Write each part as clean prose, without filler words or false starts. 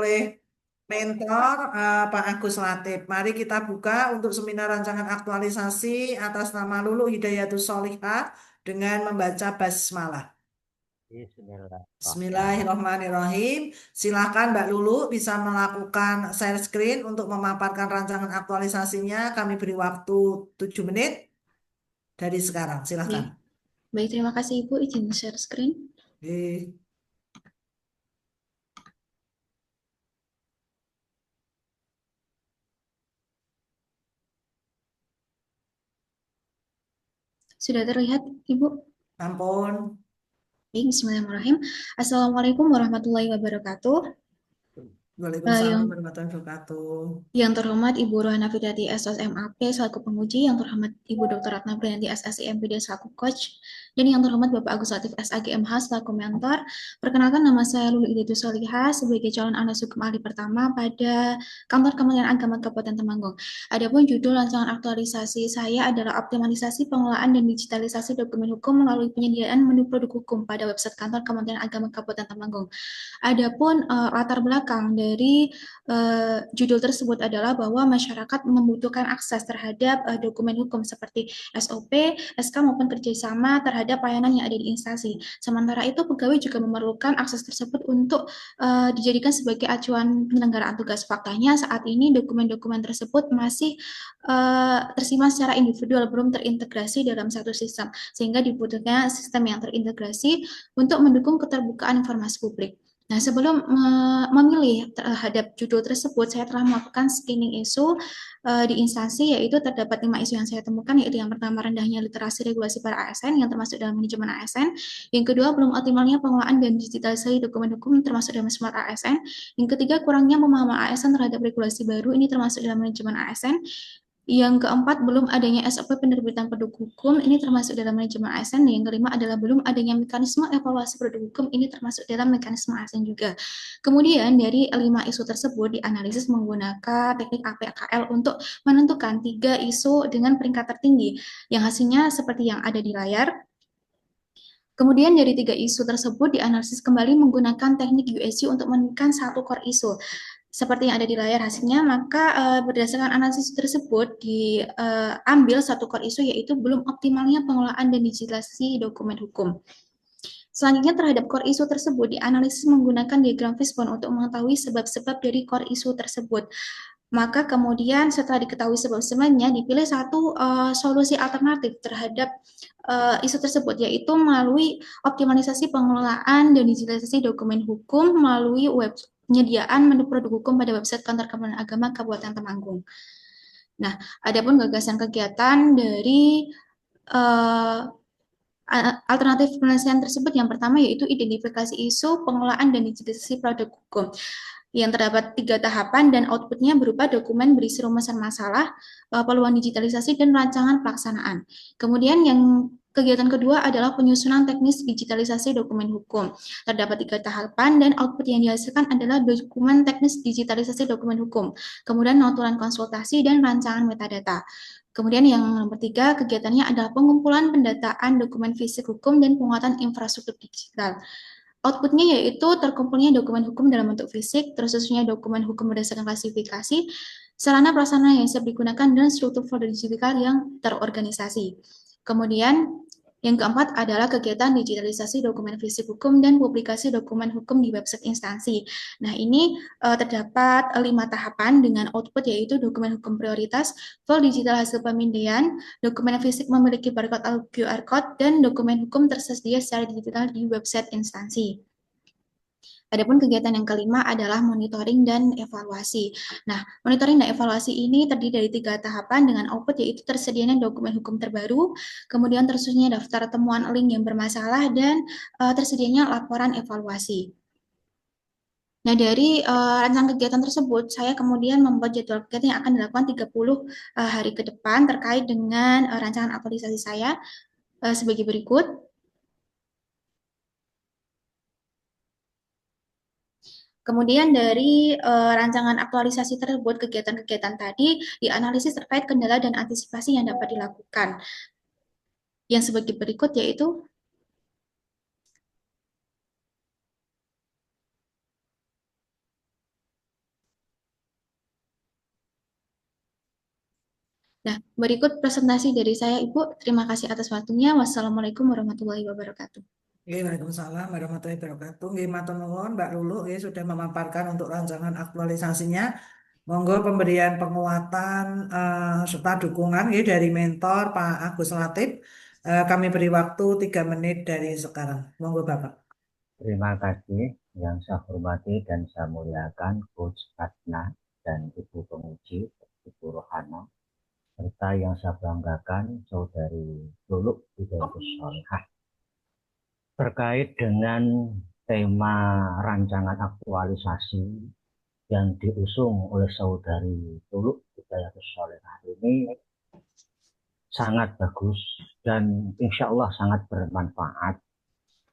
oleh mentor Pak Agus Latif. Mari kita buka untuk seminar rancangan aktualisasi atas nama Lulu Hidayatus Solihah dengan membaca basmalah. Bismillahirrahmanirrahim. Bismillahirrahmanirrahim. Silakan Mbak Lulu bisa melakukan share screen untuk memaparkan rancangan aktualisasinya. Kami beri waktu 7 menit dari sekarang. Silakan. Baik, baik, terima kasih Ibu. Izin share screen. Eh, Sudah terlihat, Ibu? Ampun. Baik, bismillahirrahmanirrahim. Assalamualaikum warahmatullahi wabarakatuh. Waalaikumsalam Yang warahmatullahi wabarakatuh. Yang terhormat Ibu Rohana Fitriati SSMAP selaku penguji, yang terhormat Ibu Dr. Ratna Priyanti SSI MPD selaku coach, dan yang terhormat Bapak Agus Latif SAGMH selaku mentor. Perkenalkan, nama saya Lulu Hidayatus Solihah sebagai calon analis hukum ahli pertama pada Kantor Kementerian Agama Kabupaten Temanggung. Adapun judul rancangan aktualisasi saya adalah optimalisasi pengelolaan dan digitalisasi dokumen hukum melalui penyediaan menu produk hukum pada website Kantor Kementerian Agama Kabupaten Temanggung. Adapun latar belakang dari judul tersebut adalah bahwa masyarakat membutuhkan akses terhadap dokumen hukum seperti SOP, SK maupun kerjasama terhadap pelayanan yang ada di instansi. Sementara itu, pegawai juga memerlukan akses tersebut untuk dijadikan sebagai acuan penyelenggaraan tugas. Faktanya saat ini dokumen-dokumen tersebut masih tersimpan secara individual, belum terintegrasi dalam satu sistem, sehingga dibutuhkan sistem yang terintegrasi untuk mendukung keterbukaan informasi publik. Nah, sebelum memilih terhadap judul tersebut, saya telah melakukan screening isu di instansi, yaitu terdapat 5 isu yang saya temukan, yaitu yang pertama, rendahnya literasi regulasi para ASN yang termasuk dalam manajemen ASN. Yang kedua, belum optimalnya pengelolaan dan digitalisasi dokumen hukum termasuk dalam smart ASN. Yang ketiga, kurangnya pemahaman ASN terhadap regulasi baru, ini termasuk dalam manajemen ASN. Yang keempat, belum adanya SOP penerbitan produk hukum, ini termasuk dalam manajemen ASN. Yang kelima adalah belum adanya mekanisme evaluasi produk hukum, ini termasuk dalam mekanisme ASN juga. Kemudian dari 5 isu tersebut dianalisis menggunakan teknik APKL untuk menentukan 3 isu dengan peringkat tertinggi, yang hasilnya seperti yang ada di layar. Kemudian dari 3 isu tersebut dianalisis kembali menggunakan teknik USG untuk menemukan satu core isu seperti yang ada di layar hasilnya. Maka berdasarkan analisis tersebut diambil satu core isu, yaitu belum optimalnya pengelolaan dan digitalisasi dokumen hukum. Selanjutnya, terhadap core isu tersebut dianalisis menggunakan diagram fishbone untuk mengetahui sebab-sebab dari core isu tersebut. Maka kemudian setelah diketahui sebab-sebabnya, dipilih satu solusi alternatif terhadap isu tersebut, yaitu melalui optimalisasi pengelolaan dan digitalisasi dokumen hukum melalui web penyediaan menu produk hukum pada website Kantor Kementerian Agama Kabupaten Temanggung. Nah, adapun gagasan kegiatan dari alternatif penyelesaian tersebut, yang pertama yaitu identifikasi isu, pengelolaan dan digitalisasi produk hukum, yang terdapat 3 tahapan dan outputnya berupa dokumen berisi rumusan masalah, peluang digitalisasi, dan rancangan pelaksanaan. Kemudian yang kegiatan kedua adalah penyusunan teknis digitalisasi dokumen hukum. Terdapat 3 tahapan dan output yang dihasilkan adalah dokumen teknis digitalisasi dokumen hukum, kemudian notulen konsultasi, dan rancangan metadata. Kemudian yang nomor 3, kegiatannya adalah pengumpulan pendataan dokumen fisik hukum dan penguatan infrastruktur digital. Outputnya yaitu terkumpulnya dokumen hukum dalam bentuk fisik, tersusunnya dokumen hukum berdasarkan klasifikasi, sarana prasarana yang siap digunakan, dan struktur folder digital yang terorganisasi. Kemudian yang keempat adalah kegiatan digitalisasi dokumen fisik hukum dan publikasi dokumen hukum di website instansi. Nah, ini terdapat 5 tahapan dengan output, yaitu dokumen hukum prioritas, file digital hasil pemindaian, dokumen fisik memiliki barcode atau QR code, dan dokumen hukum tersedia secara digital di website instansi. Adapun kegiatan yang kelima adalah monitoring dan evaluasi. Nah, monitoring dan evaluasi ini terdiri dari 3 tahapan dengan output, yaitu tersedianya dokumen hukum terbaru, kemudian tersusunnya daftar temuan link yang bermasalah, dan tersedianya laporan evaluasi. Nah, dari rancangan kegiatan tersebut, saya kemudian membuat jadwal kegiatan yang akan dilakukan 30 hari ke depan terkait dengan rancangan aktualisasi saya sebagai berikut. Kemudian dari rancangan aktualisasi tersebut, kegiatan-kegiatan tadi dianalisis terkait kendala dan antisipasi yang dapat dilakukan. Yang sebagai berikut yaitu Nah, berikut presentasi dari saya, Ibu. Terima kasih atas waktunya. Wassalamualaikum warahmatullahi wabarakatuh. Nggih, Waalaikumsalam warahmatullahi wabarakatuh. Nggih, matur nuwun Mbak Lulu nggih sudah memaparkan untuk rancangan aktualisasinya. Monggo pemberian penguatan serta dukungan nggih dari mentor Pak Agus Latif. Kami beri waktu 3 menit dari sekarang. Monggo Bapak. Terima kasih yang saya hormati dan saya muliakan Coach Ratna dan Ibu Penguji, Ibu Rohana, serta yang saya banggakan Saudari Luluk Hidayatus Sholihah. Terkait dengan tema rancangan aktualisasi yang diusung oleh Saudari Luluk Hidayatus Sholihah ini sangat bagus dan insya Allah sangat bermanfaat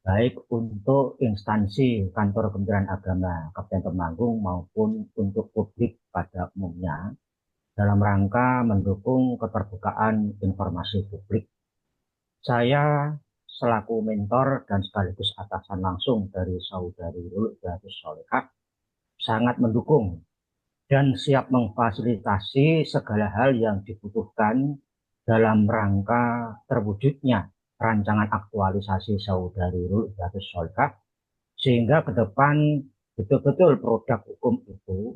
baik untuk instansi kantor Kementerian Agama Kabupaten Temanggung maupun untuk publik pada umumnya dalam rangka mendukung keterbukaan informasi publik. Saya selaku mentor dan sekaligus atasan langsung dari Saudari Luluk Hidayatus Sholihah sangat mendukung dan siap memfasilitasi segala hal yang dibutuhkan dalam rangka terwujudnya rancangan aktualisasi Saudari Luluk Hidayatus Sholihah sehingga ke depan betul-betul produk hukum itu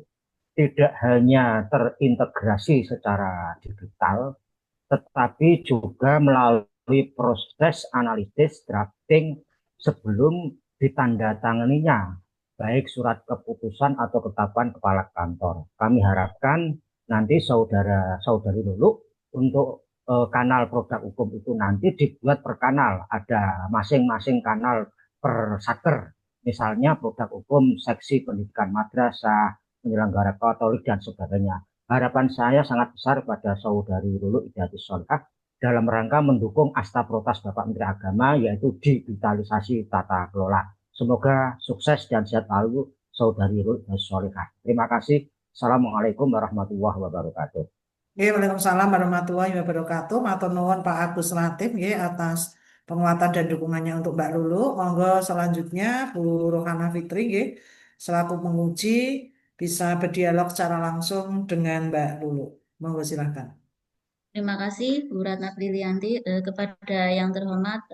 tidak hanya terintegrasi secara digital, tetapi juga melalui proses analisis drafting sebelum ditandatanganinya, baik surat keputusan atau ketetapan kepala kantor. Kami harapkan nanti saudara-saudari Luluk untuk kanal produk hukum itu nanti dibuat per kanal, ada masing-masing kanal per satker. Misalnya produk hukum seksi pendidikan madrasah, penyelenggara Katolik dan sebagainya. Harapan saya sangat besar pada Saudari Luluk Hidayatus Sholihah dalam rangka mendukung Asta Protas Bapak Menteri Agama yaitu digitalisasi tata kelola. Semoga sukses dan sehat selalu Saudari Luluk Hidayatus Sholihah. Terima kasih. Assalamualaikum warahmatullahi wabarakatuh. Nggih, Waalaikumsalam warahmatullahi wabarakatuh. Matur nuwun Pak Agus Latif nggih atas penguatan dan dukungannya untuk Mbak Lulu. Monggo selanjutnya Bu Rohana Fitri nggih selaku penguji bisa berdialog secara langsung dengan Mbak Lulu. Monggo silakan. Terima kasih Bu Ratna Brilianti. Kepada yang terhormat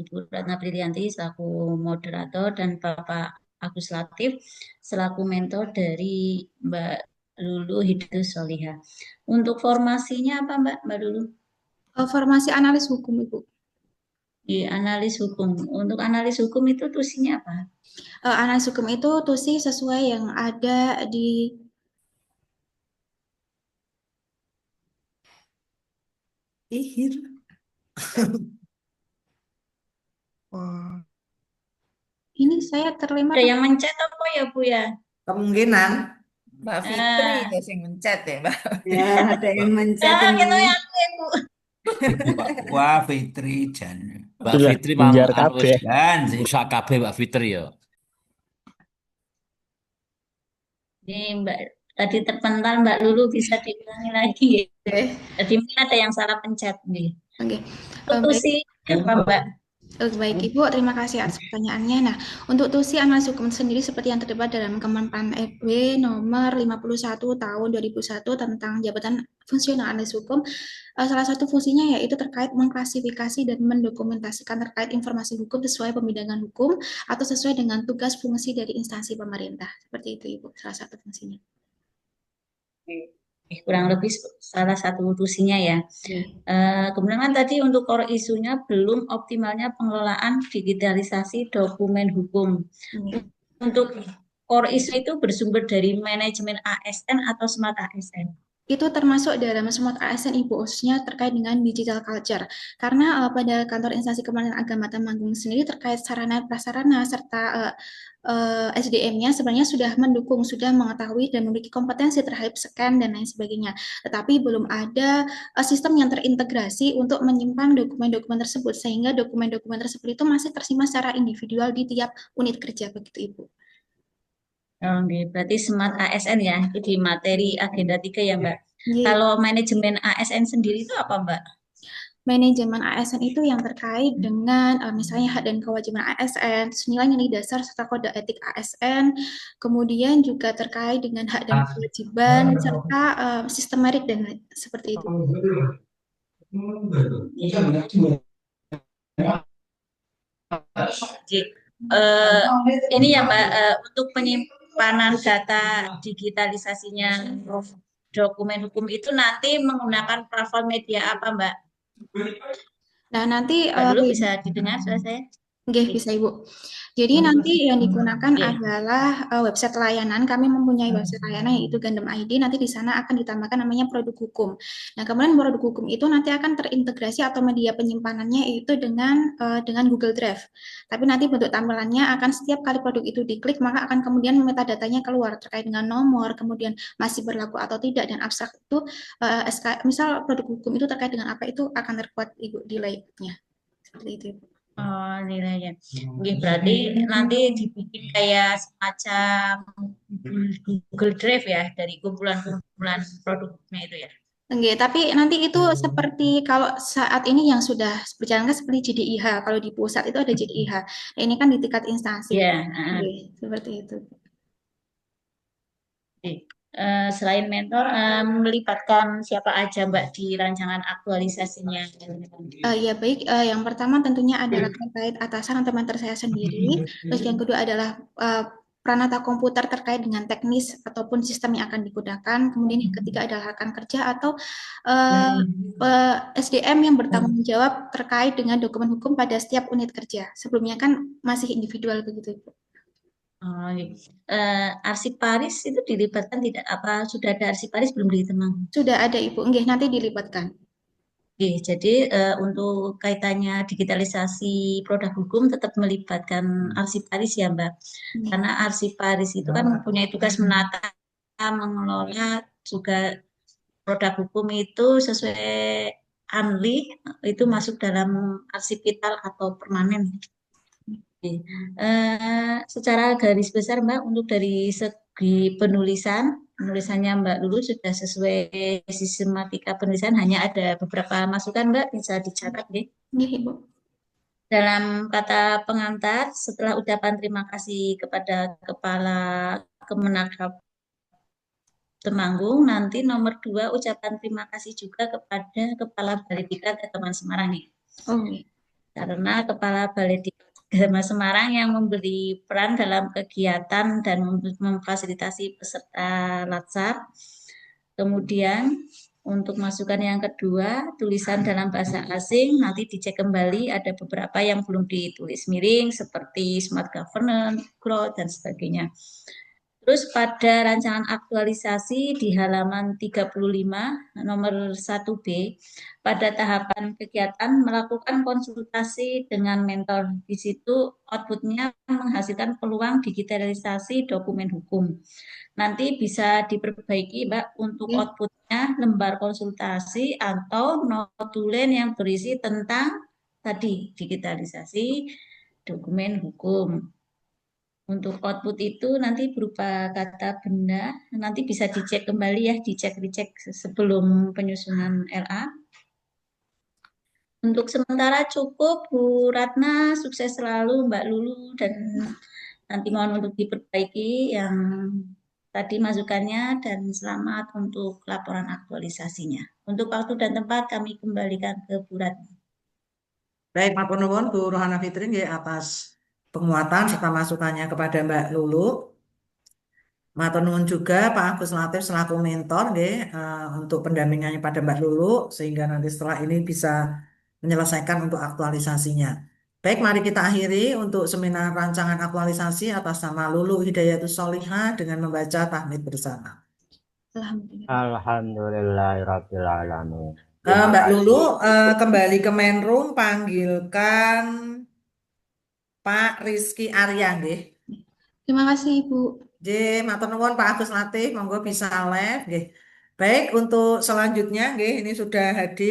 Ibu Ratna Brilianti selaku moderator dan Bapak Agus Latif selaku mentor dari Mbak Lulu Hidayatus Sholihah. Untuk formasinya apa Mbak Lulu? Formasi analis hukum, Ibu. Di analis hukum. Untuk analis hukum itu tusinya apa? Analis hukum itu tusi sesuai yang ada di Ihir. Oh, ini saya terlempar. Ada yang mencet apa ya Bu ya? kemungkinan Mbak Fitri Ah, ya sing mencet ya, Mbak. ya ada yang mencet gitu ini. ya aku ya Bu. Wah, Fitri jan. Mbak Sudah Fitri mang pinjar anu wis kabeh. jan iso kabeh Mbak Fitri ya. Ini Mbak tadi terpental Mbak Lulu bisa diulangi lagi ya. Oke. Tadi mungkin ada yang salah pencet nih. Oke. Untuk Baik. tusi apa Mbak? Baik, Ibu, terima kasih atas pertanyaannya. Nah, untuk tusi analis hukum sendiri seperti yang terdapat dalam Kemenpan RB nomor 51 tahun 2001 tentang jabatan fungsional analis hukum, salah satu fungsinya yaitu terkait mengklasifikasi dan mendokumentasikan terkait informasi hukum sesuai pembidangan hukum atau sesuai dengan tugas fungsi dari instansi pemerintah. Seperti itu, Ibu, salah satu fungsinya. Kurang lebih salah satu tusinya ya. Kemudian kan tadi untuk core isunya belum optimalnya pengelolaan digitalisasi dokumen hukum. Untuk core isu itu bersumber dari manajemen ASN atau smart ASN. Itu termasuk dalam Smart ASN Ibu, khususnya terkait dengan digital culture. Karena pada kantor instansi Kementerian Agama Temanggung sendiri terkait sarana prasarana serta SDM-nya sebenarnya sudah mendukung, sudah mengetahui dan memiliki kompetensi terhadap scan dan lain sebagainya. Tetapi belum ada sistem yang terintegrasi untuk menyimpan dokumen-dokumen tersebut, sehingga dokumen-dokumen tersebut itu masih tersimpan secara individual di tiap unit kerja, begitu Ibu. Oke, berarti smart ASN ya, itu di materi agenda 3 ya Mbak. Iya. Kalau manajemen ASN sendiri itu apa Mbak? Manajemen ASN itu yang terkait dengan misalnya hak dan kewajiban ASN, terus nilai-nilai dasar serta kode etik ASN, kemudian juga terkait dengan hak dan kewajiban serta sistem merit dan seperti itu. Oke. Ini ya Mbak, untuk penyimpanan data digitalisasinya dokumen hukum itu nanti menggunakan platform media apa Mbak? Nah, nanti Mbak dulu bisa didengar suara saya? Nggih, bisa Ibu. Jadi nanti yang digunakan Oke. adalah website layanan. Kami mempunyai website layanan yaitu Gandem ID. Nanti di sana akan ditambahkan namanya produk hukum. Nah, kemudian produk hukum itu nanti akan terintegrasi atau media penyimpanannya itu dengan Google Drive. Tapi nanti bentuk tampilannya akan setiap kali produk itu diklik maka akan kemudian metadatanya keluar terkait dengan nomor, kemudian masih berlaku atau tidak dan abstrak itu misal produk hukum itu terkait dengan apa itu akan terkuat Ibu di layoutnya. Seperti itu, Ibu. Oh, nilainya. Oke, berarti nanti dibikin kayak semacam Google Drive ya dari kumpulan-kumpulan produknya itu ya. Enggak, tapi nanti itu seperti kalau saat ini yang sudah berjalan kan seperti JDIH. Kalau di pusat itu ada JDIH. Nah, ini kan di tingkat instansi. Ya. Oke, seperti itu. Oke. Selain mentor, melibatkan siapa aja Mbak di rancangan aktualisasinya? Ya baik, yang pertama tentunya adalah terkait atasan atau mentor saya sendiri. Terus yang kedua adalah peranata komputer terkait dengan teknis ataupun sistem yang akan digunakan. Kemudian yang ketiga adalah rekan kerja atau SDM yang bertanggung jawab terkait dengan dokumen hukum pada setiap unit kerja. Sebelumnya kan masih individual begitu, Ibu. Oh, arsiparis itu dilibatkan tidak? Apa sudah ada arsiparis belum di Temang? Sudah ada Ibu, enggak nanti dilibatkan. Oke, jadi untuk kaitannya digitalisasi produk hukum tetap melibatkan arsiparis ya Mbak. Karena arsiparis itu kan mempunyai tugas menata, mengelola juga produk hukum itu sesuai ANLI itu masuk dalam arsip vital atau permanen. Oke. Secara garis besar Mbak, untuk dari segi penulisannya Mbak Lulu sudah sesuai sistematika penulisan, hanya ada beberapa masukan Mbak, bisa dicatat deh. Iya, Ibu. Dalam kata pengantar, setelah ucapan terima kasih kepada Kepala Kemenakaf Temanggung, nanti nomor 2 ucapan terima kasih juga kepada Kepala Balai Diklat Taman Semarang nih. Oh, iya. Karena Kepala Balai Diklat Taman Semarang yang memberi peran dalam kegiatan dan memfasilitasi peserta latsar. Kemudian untuk masukan yang kedua, tulisan dalam bahasa asing nanti dicek kembali, ada beberapa yang belum ditulis miring seperti smart governance, growth, dan sebagainya. Terus pada rancangan aktualisasi di halaman 35 nomor 1B, pada tahapan kegiatan melakukan konsultasi dengan mentor. Di situ outputnya menghasilkan peluang digitalisasi dokumen hukum. Nanti bisa diperbaiki Mbak untuk outputnya lembar konsultasi atau notulen yang berisi tentang tadi digitalisasi dokumen hukum. Untuk output itu nanti berupa kata benda, nanti bisa dicek kembali ya, dicek sebelum penyusunan LA. Untuk sementara cukup, Bu Ratna, sukses selalu Mbak Lulu, dan nanti mohon untuk diperbaiki yang tadi masukannya, dan selamat untuk laporan aktualisasinya. Untuk waktu dan tempat kami kembalikan ke Bu Ratna. Baik, matur nuwun Bu Rohana Fitri nggih atas penguatan serta masukannya kepada Mbak Lulu. Matur nuwun juga Pak Agus Latif selaku mentor nggih untuk pendampingannya pada Mbak Lulu sehingga nanti setelah ini bisa menyelesaikan untuk aktualisasinya. Baik, mari kita akhiri untuk seminar rancangan aktualisasi atas nama Lulu Hidayatus Solihah dengan membaca tahmid bersama. Alhamdulillah. Alhamdulillahirabbil alamin. Mbak Lulu kembali ke main room, panggilkan Pak Rizky Arya nggih. Terima kasih Ibu. Matur nuwun Pak Agus Latif, monggo bisa live nggih. Baik, untuk selanjutnya nggih ini sudah hadir